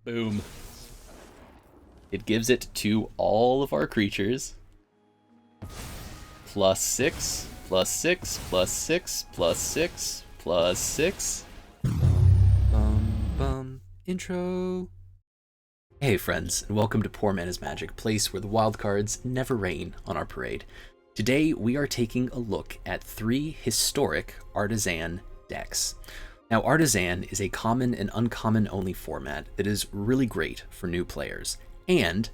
Boom. It gives it to all of our creatures. +6, +6, +6, +6, +6. Intro. Hey friends, and welcome to Poor Mana's Magic, place where the wildcards never rain on our parade. Today we are taking a look at 3 historic Artisan decks. Now Artisan is a common and uncommon only format that is really great for new players, and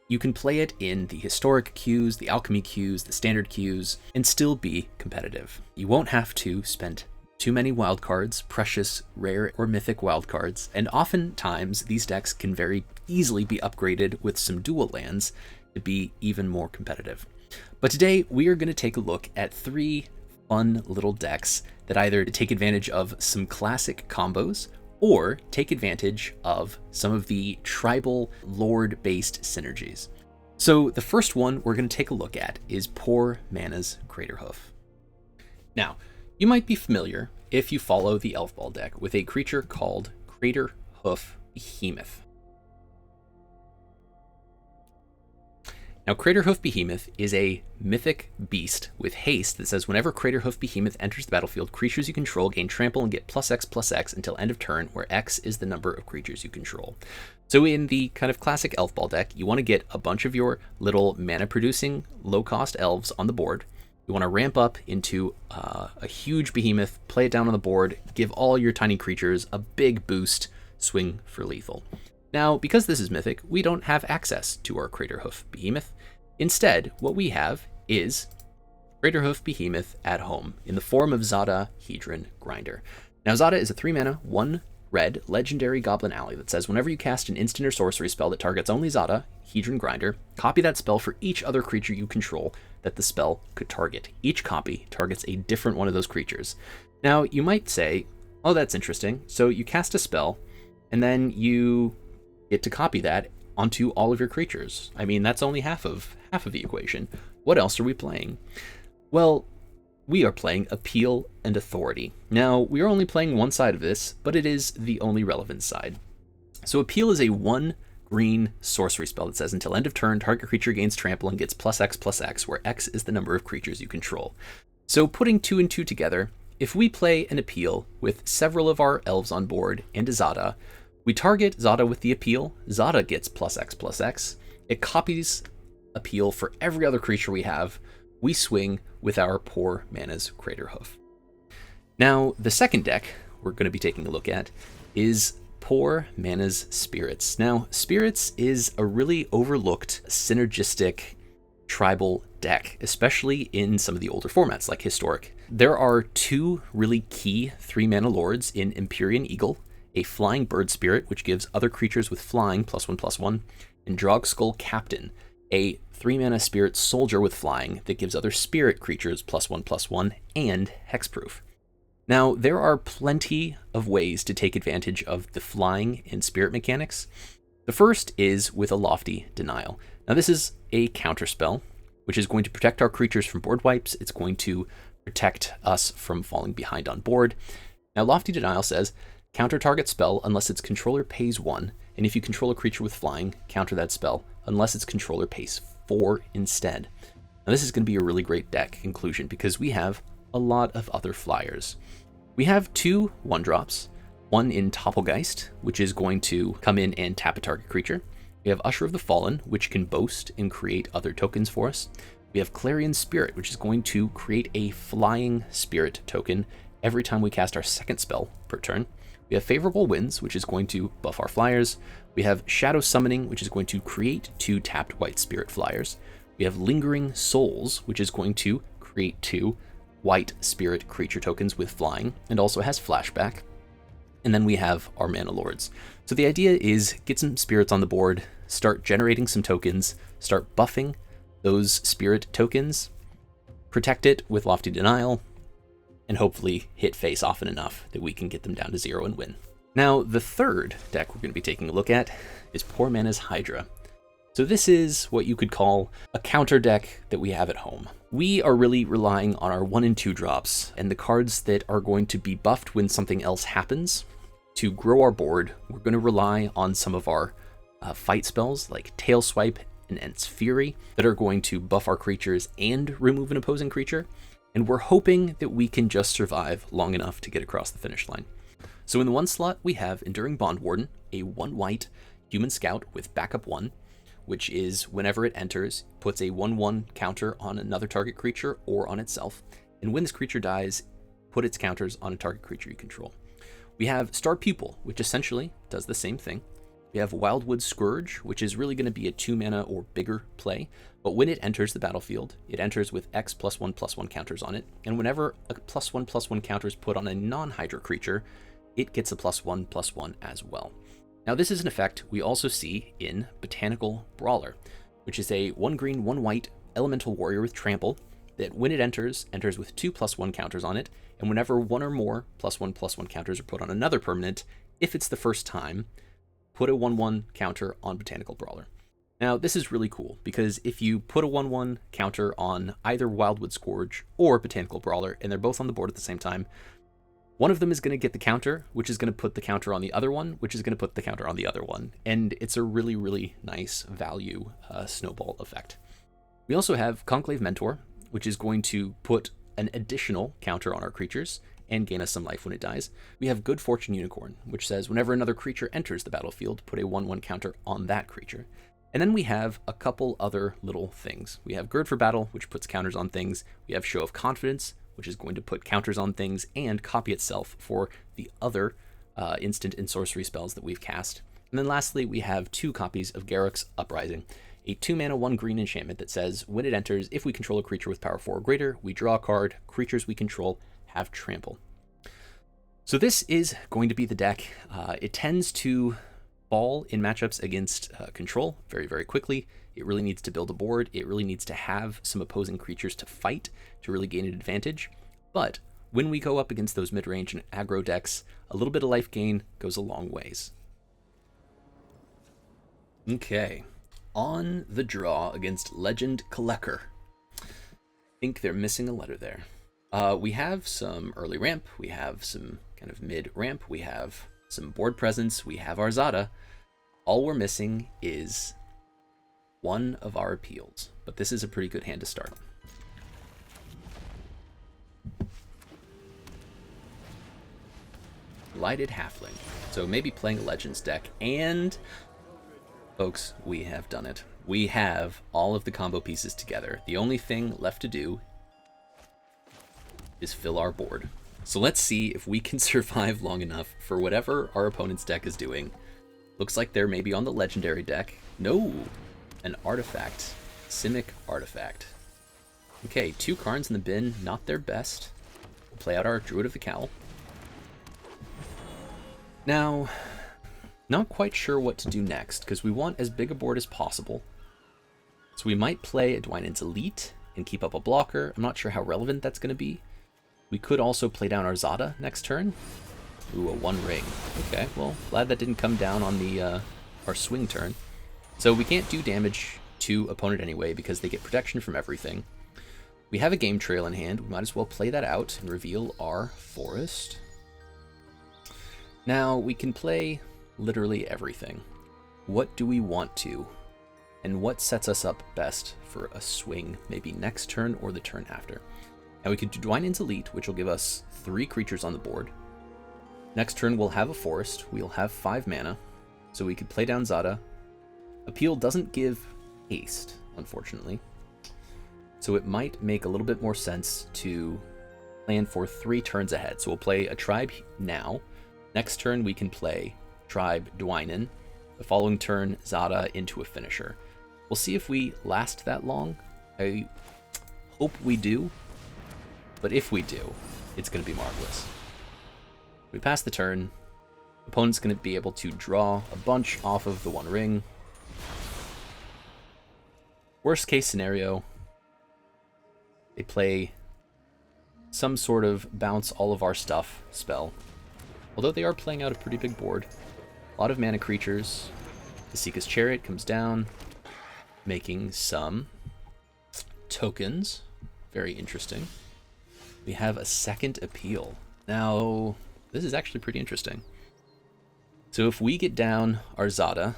you can play it in the historic queues, the alchemy queues, the standard queues, and still be competitive. You won't have to spend too many wildcards, precious, rare, or mythic wildcards, and oftentimes these decks can very easily be upgraded with some dual lands to be even more competitive. But today we are going to take a look at 3 fun little decks that either take advantage of some classic combos or take advantage of some of the tribal lord-based synergies. So the first one we're going to take a look at is Poor Mana's Craterhoof. Now, you might be familiar, if you follow the Elfball deck, with a creature called Craterhoof Behemoth. Now, Craterhoof Behemoth is a mythic beast with haste that says whenever Craterhoof Behemoth enters the battlefield, creatures you control gain trample and get +X/+X until end of turn, where X is the number of creatures you control. So in the kind of classic Elfball deck, you want to get a bunch of your little mana-producing, low-cost elves on the board. You want to ramp up into a huge behemoth, play it down on the board, give all your tiny creatures a big boost, swing for lethal. Now, because this is Mythic, we don't have access to our Craterhoof Behemoth. Instead, what we have is Craterhoof Behemoth at home in the form of Zada, Hedron, Grinder. Now, Zada is a 3-mana, 1 red legendary goblin ally that says whenever you cast an instant or sorcery spell that targets only Zada, Hedron, Grinder, copy that spell for each other creature you control that the spell could target. Each copy targets a different one of those creatures. Now, you might say, oh, that's interesting. So you cast a spell, and then you get to copy that onto all of your creatures. I mean, that's only half of the equation. What else are we playing? Well, we are playing Appeal and Authority. Now, we are only playing one side of this, but it is the only relevant side. So Appeal is a 1 green sorcery spell that says until end of turn, target creature gains trample and gets +X/+X, where X is the number of creatures you control. So putting 2 and 2 together, if we play an Appeal with several of our elves on board and a Zada, we target Zada with the Appeal, Zada gets +X/+X, it copies Appeal for every other creature we have, we swing with our Poor Mana's Craterhoof. Now, the second deck we're going to be taking a look at is Poor Mana's Spirits. Now, Spirits is a really overlooked, synergistic, tribal deck, especially in some of the older formats like Historic. There are 2 really key 3-mana lords in Empyrean Eagle, a Flying Bird Spirit, which gives other creatures with flying +1/+1, and Drogskull Captain, a 3-mana spirit soldier with flying that gives other spirit creatures +1/+1 and hexproof. Now, there are plenty of ways to take advantage of the flying and spirit mechanics. The first is with a Lofty Denial. Now, this is a counterspell, which is going to protect our creatures from board wipes. It's going to protect us from falling behind on board. Now, Lofty Denial says, counter target spell unless its controller pays 1, and if you control a creature with flying, counter that spell unless its controller pays 4 instead. Now, this is going to be a really great deck conclusion because we have a lot of other flyers. We have 2 1-drops, one in Topplegeist, which is going to come in and tap a target creature. We have Usher of the Fallen, which can boast and create other tokens for us. We have Clarion Spirit, which is going to create a flying spirit token every time we cast our second spell per turn. We have Favorable Winds, which is going to buff our flyers. We have Shadow Summoning, which is going to create 2 tapped white spirit flyers. We have Lingering Souls, which is going to create 2 white spirit creature tokens with flying, and also has Flashback. And then we have our Mana Lords. So the idea is get some spirits on the board, start generating some tokens, start buffing those spirit tokens, protect it with Lofty Denial, and hopefully hit face often enough that we can get them down to 0 and win. Now, the third deck we're going to be taking a look at is Poor Mana's Hydra. So this is what you could call a counter deck that we have at home. We are really relying on our 1 and 2 drops and the cards that are going to be buffed when something else happens. To grow our board, we're going to rely on some of our fight spells like Tail Swipe and Ent's Fury that are going to buff our creatures and remove an opposing creature. And we're hoping that we can just survive long enough to get across the finish line. So in the 1 slot, we have Enduring Bond Warden, a 1 white human scout with backup 1, which is whenever it enters, puts a 1/1 counter on another target creature or on itself. And when this creature dies, put its counters on a target creature you control. We have Star Pupil, which essentially does the same thing. We have Wildwood Scourge, which is really going to be a 2 mana or bigger play, but when it enters the battlefield, it enters with X +1/+1 counters on it, and whenever a +1/+1 counter is put on a non-Hydra creature, it gets a +1/+1 as well. Now this is an effect we also see in Botanical Brawler, which is a 1 green, 1 white elemental warrior with trample that when it enters with 2 +1 counters on it, and whenever 1 or more +1/+1 counters are put on another permanent, if it's the first time, put a 1/1 counter on Botanical Brawler. Now this is really cool because if you put a 1/1 counter on either Wildwood Scourge or Botanical Brawler and they're both on the board at the same time, one of them is going to get the counter, which is going to put the counter on the other one, which is going to put the counter on the other one. And it's a really, really nice value snowball effect. We also have Conclave Mentor, which is going to put an additional counter on our creatures and gain us some life when it dies. We have Good Fortune Unicorn, which says whenever another creature enters the battlefield, put a 1/1 counter on that creature. And then we have a couple other little things. We have Gird for Battle, which puts counters on things. We have Show of Confidence, which is going to put counters on things and copy itself for the other instant and sorcery spells that we've cast. And then lastly, we have 2 copies of Garruk's Uprising, a 2 mana 1 green enchantment that says when it enters, if we control a creature with power 4 or greater, we draw a card. Creatures we control have trample. So this is going to be the deck. It tends to fall in matchups against control very, very quickly. It really needs to build a board. It really needs to have some opposing creatures to fight to really gain an advantage. But when we go up against those mid-range and aggro decks, a little bit of life gain goes a long ways. Okay, on the draw against Legend Kalecker. I think they're missing a letter there. We have some early ramp, we have some kind of mid ramp, we have some board presence, we have our Zada. All we're missing is one of our appeals, but this is a pretty good hand to start. Lighted Halfling. So maybe playing a Legends deck, and folks, we have done it. We have all of the combo pieces together. The only thing left to do is fill our board. So let's see if we can survive long enough for whatever our opponent's deck is doing. Looks like they're maybe on the legendary deck. No, an artifact, Simic Artifact. Okay, 2 cards in the bin, not their best. We'll play out our Druid of the Cowl. Now, not quite sure what to do next, because we want as big a board as possible. So we might play a Dwynen's Elite and keep up a blocker. I'm not sure how relevant that's going to be. We could also play down our Zada next turn. Ooh, a 1 ring. Okay, well, glad that didn't come down on the our swing turn. So we can't do damage to opponent anyway because they get protection from everything. We have a game trail in hand. We might as well play that out and reveal our forest. Now, we can play literally everything. What do we want to? And what sets us up best for a swing, maybe next turn or the turn after? Now we could do Dwynen's Elite, which will give us 3 creatures on the board. Next turn we'll have a forest. We'll have 5 mana, so we could play down Zada. Appeal doesn't give haste, unfortunately. So it might make a little bit more sense to plan for 3 turns ahead. So we'll play a Tribe now. Next turn we can play Tribe Dwynen. The following turn, Zada into a finisher. We'll see if we last that long. I hope we do. But if we do, it's going to be marvelous. We pass the turn. Opponent's going to be able to draw a bunch off of the 1 ring. Worst case scenario, they play some sort of bounce all of our stuff spell. Although they are playing out a pretty big board. A lot of mana creatures. The Seeka's Chariot comes down, making some tokens. Very interesting. We have a second appeal. Now, this is actually pretty interesting. So if we get down our Zada,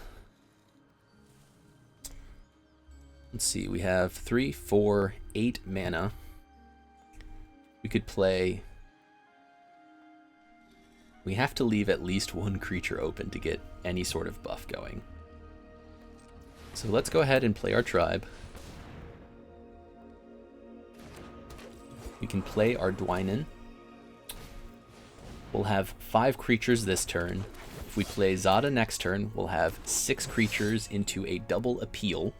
let's see, we have 3, 4, 8 mana. We could play... We have to leave at least one creature open to get any sort of buff going. So let's go ahead and play our tribe. We can play our Dwynen. We'll have 5 creatures this turn. If we play Zada next turn, we'll have 6 creatures into a double appeal.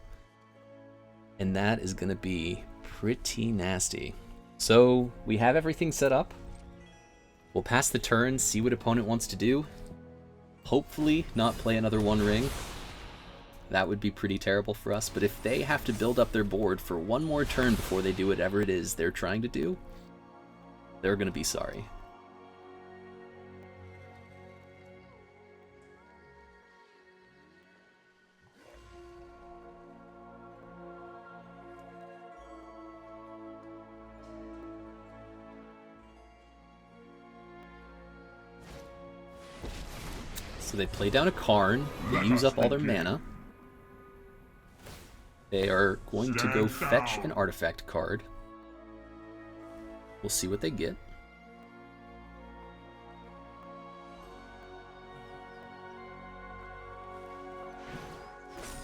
And that is going to be pretty nasty. So we have everything set up. We'll pass the turn, see what opponent wants to do. Hopefully not play another One Ring. That would be pretty terrible for us, but if they have to build up their board for one more turn before they do whatever it is they're trying to do, they're going to be sorry. So they play down a Karn, they use up all their mana. They are going to go fetch an artifact card. We'll see what they get.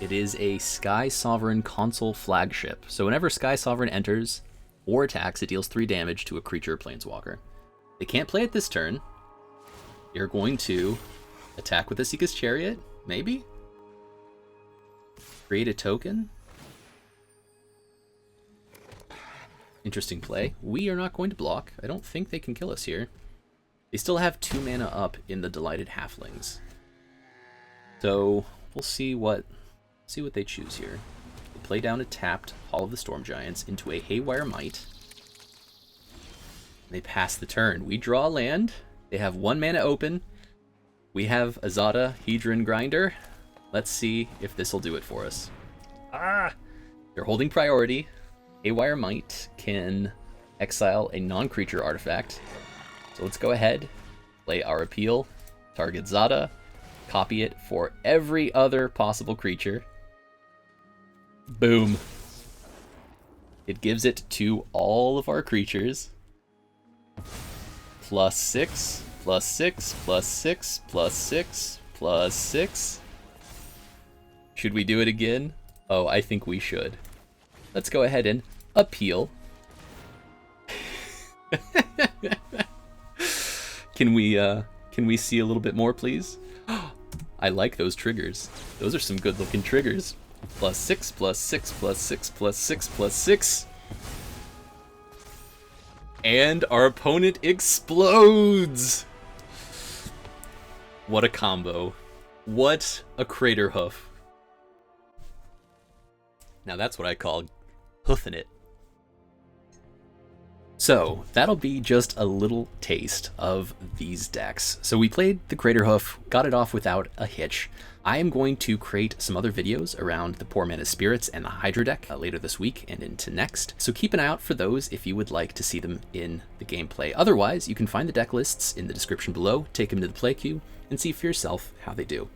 It is a Sky Sovereign console flagship. So whenever Sky Sovereign enters or attacks, it deals 3 damage to a creature or planeswalker. They can't play it this turn. You're going to attack with Asika's Chariot, maybe? Create a token? Interesting play. We are not going to block. I don't think they can kill us here. They still have 2 mana up in the Delighted Halflings. So we'll see what they choose here. They play down a tapped Hall of the Storm Giants into a Haywire Might. They pass the turn. We draw a land. They have 1 mana open. We have a Zada Hedron Grinder. Let's see if this will do it for us. Ah! They're holding priority. Haywire Might can exile a non-creature artifact. So let's go ahead, play our appeal, target Zada, copy it for every other possible creature. Boom. It gives it to all of our creatures. +6, +6, +6, +6, +6. Should we do it again? Oh, I think we should. Let's go ahead and appeal. Can we see a little bit more, please? I like those triggers. Those are some good looking triggers. +6, +6, +6, +6, +6. And our opponent explodes! What a combo. What a Crater Hoof. Now that's what I call hoofing it. So that'll be just a little taste of these decks. So we played the Crater Hoof, got it off without a hitch. I am going to create some other videos around the Poor Mana Spirits and the Hydra deck later this week and into next. So keep an eye out for those if you would like to see them in the gameplay. Otherwise, you can find the deck lists in the description below, take them to the play queue, and see for yourself how they do.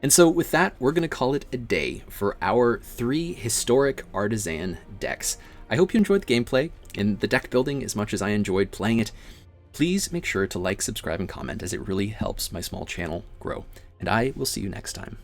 And so with that, we're going to call it a day for our 3 historic artisan decks. I hope you enjoyed the gameplay and the deck building as much as I enjoyed playing it. Please make sure to like, subscribe, and comment as it really helps my small channel grow. And I will see you next time.